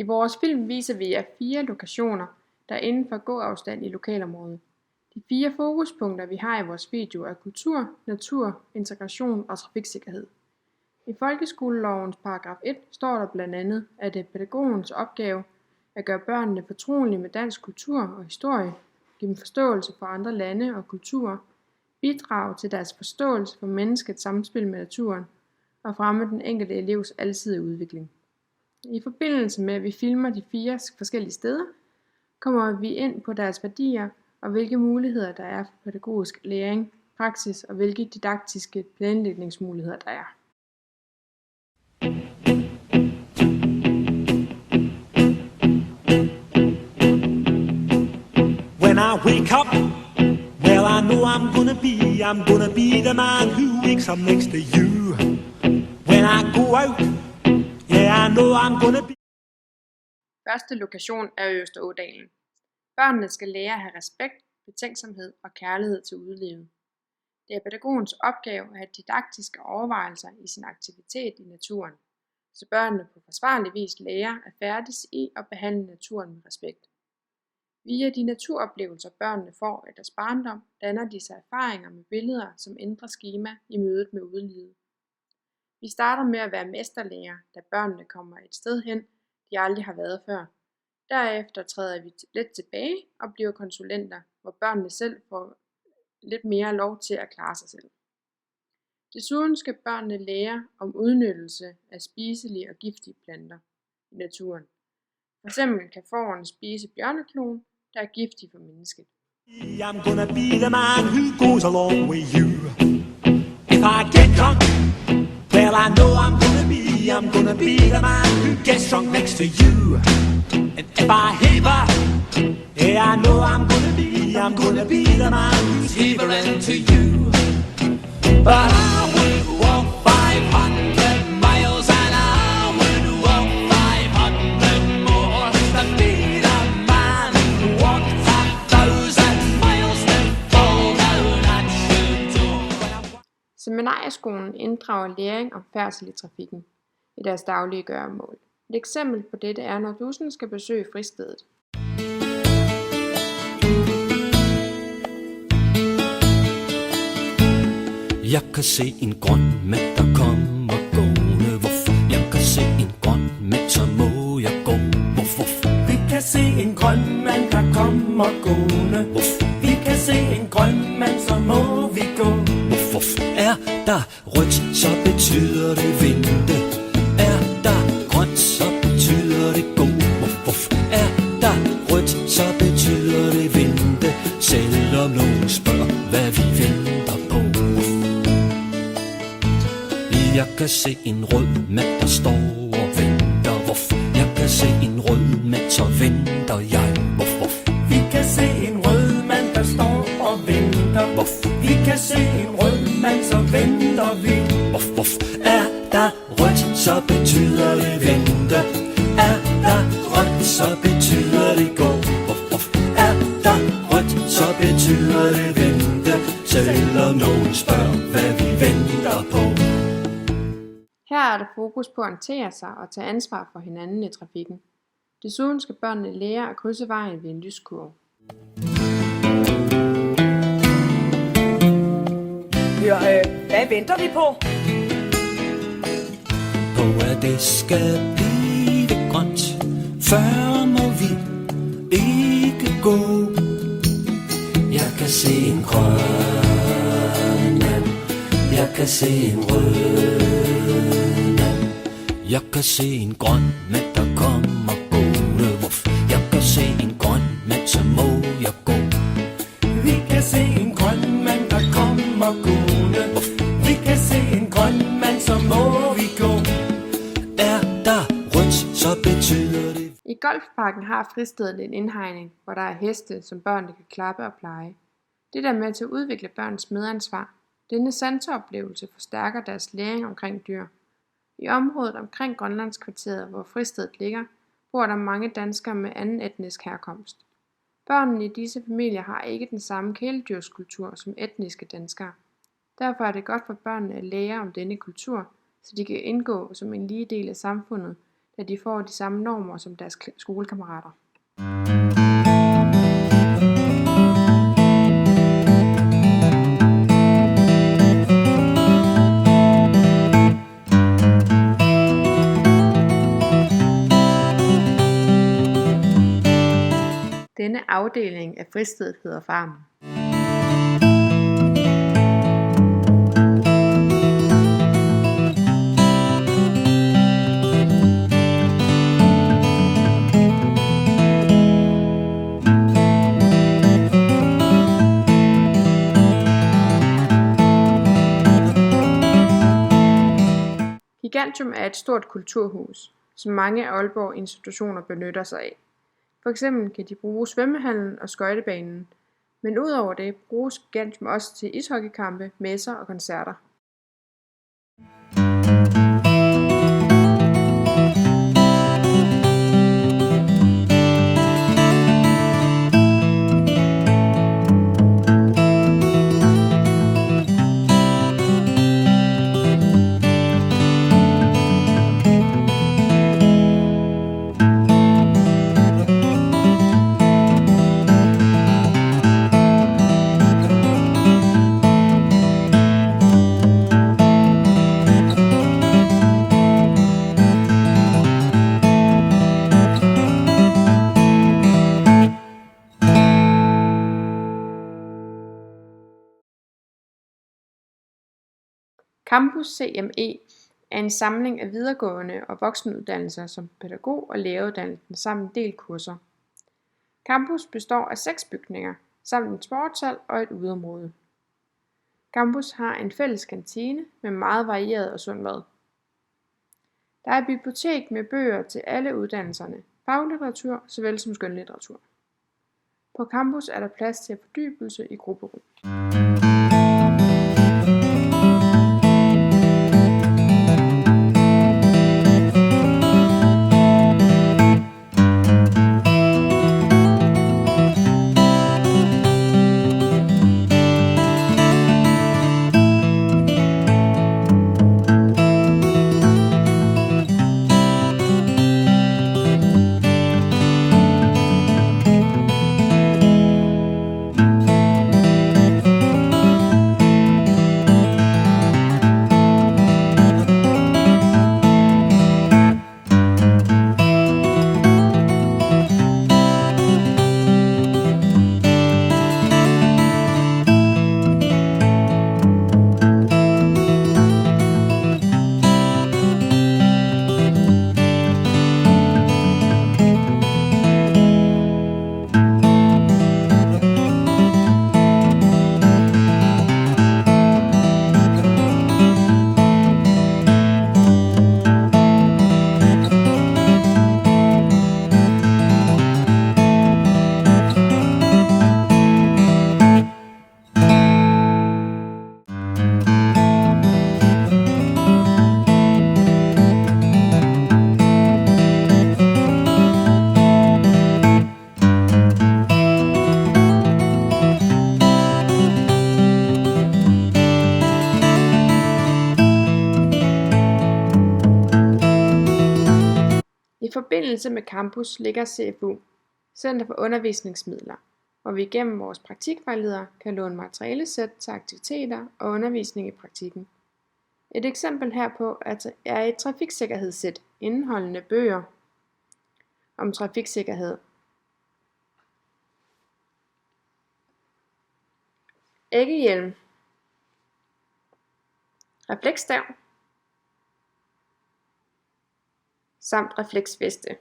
vores film viser vi jer 4 lokationer, der er inden for gåafstand i lokalområdet. De 4 fokuspunkter, vi har i vores video, er kultur, natur, integration og trafiksikkerhed. I folkeskolelovens paragraf 1 står der blandt andet, at det er pædagogens opgave at gøre børnene fortrolige med dansk kultur og historie, give dem forståelse for andre lande og kulturer, bidrage til deres forståelse for menneskets samspil med naturen og fremme den enkelte elevs alsidige udvikling. I forbindelse med, at vi filmer de 4 forskellige steder, kommer vi ind på deres værdier og hvilke muligheder der er for pædagogisk læring, praksis og hvilke didaktiske planlægningsmuligheder der er. When I wake up, well I know I'm gonna be the man who wakes up next to you. When I go out, yeah I know I'm gonna be. Første lokation er Østerådalen. Børnene skal lære at have respekt, betænksomhed og kærlighed til udelivet. Det er pædagogens opgave at have didaktiske overvejelser i sin aktivitet i naturen, så børnene på forsvarlig vis lærer at færdes i og behandle naturen med respekt. Via de naturoplevelser børnene får i deres barndom, danner de sig erfaringer med billeder, som ændrer skema i mødet med udelivet. Vi starter med at være mesterlærer, da børnene kommer et sted hen, de aldrig har været før. Derefter træder vi lidt tilbage og bliver konsulenter, hvor børnene selv får lidt mere lov til at klare sig selv. Desuden skal børnene lære om udnyttelse af spiselige og giftige planter i naturen. For eksempel kan fårene spise bjørnekloen, der er giftig for mennesket. I'm gonna be the man who goes along with you. If I get drunk, well I know I'm gonna be the man who gets drunk next to you. And if I heaver, yeah I know I'm gonna be the man who's heavering to you. But I would walk 500 miles and I would walk 500 more to be the man who walked 1,000 miles to fall down at your door. Seminarieskolen inddrager læring om færdsel i trafikken i deres daglige gøremål. Et eksempel på dette er, når dussen skal besøge fristedet. Jeg kan se en grøn mand, der kommer gående. Hvorfor? Jeg kan se en grøn mand, så må jeg gå. Hvorfor? Vi kan se en grøn mand, der kommer gående. Hvorfor? Vi kan se en grøn mand, så må vi gå. Hvorfor? Er der rødt, så betyder det vente. Er der grønt, så betyder det gå. Hvorfor? Er der rødt, så betyder det vente. Selvom nogen spørger, hvad vi venter på. Jeg kan se en rød mand, der står og venter. Hvorfor? Jeg kan se en rød mand, så venter jeg. Hvorfor? Vi kan se en rød mand, der står og venter. Hvorfor? Vi kan se en rød mand, så venter vi. Hvorfor? Er der rødt, så betyder det vente. Er der grønt, så betyder det gå. Hvorfor? Er der rødt, så betyder det vente. Selvom nogen spørger, hvad vi venter på. Her er der fokus på at orientere sig og tage ansvar for hinanden i trafikken. Desuden skal børnene lære at krydse vejen ved en lyskurve. Hvad venter vi på? På at det skal blive grønt. Før må vi ikke gå. Jeg kan se en grøn mand. Jeg kan se en rød. Jeg kan se en grøn mand, der kommer gående. Hvorfor? Jeg kan se en grøn mand, så må jeg gå. Vi kan se en grøn mand, der kommer gående. Vi kan se en grøn mand, så må vi gå. Er der rødt, så betyder det. I golfparken har fristedet en indhegning, hvor der er heste, som børnene kan klappe og pleje. Det er med til at udvikle børns medansvar. Denne sanseoplevelse forstærker deres læring omkring dyr. I området omkring Grønlandskvarteret, hvor fristedet ligger, bor der mange danskere med anden etnisk herkomst. Børnene i disse familier har ikke den samme kæledyrskultur som etniske danskere. Derfor er det godt for børnene at lære om denne kultur, så de kan indgå som en lige del af samfundet, da de får de samme normer som deres skolekammerater. Denne afdeling af fristedet hedder Farmen. Gigantium er et stort kulturhus, som mange af Aalborg institutioner benytter sig af. For eksempel kan de bruge svømmehallen og skøjtebanen, men udover det bruges Gigantium også til ishockeykampe, messer og koncerter. Campus CME er en samling af videregående og voksenuddannelser som pædagog- og læreruddannelsen samt en del kurser. Campus består af 6 bygninger, samt en sportshal og et udeområde. Campus har en fælles kantine med meget varieret og sund mad. Der er et bibliotek med bøger til alle uddannelserne, faglitteratur såvel som skønlitteratur. På campus er der plads til fordybelse i grupperum. I forbindelse med campus ligger CFU, Center for Undervisningsmidler, hvor vi gennem vores praktikvejledere kan låne materialesæt til aktiviteter og undervisning i praktikken. Et eksempel herpå er et trafiksikkerhedssæt indeholdende bøger om trafiksikkerhed, æggehjelm, refleksstav samt refleksveste.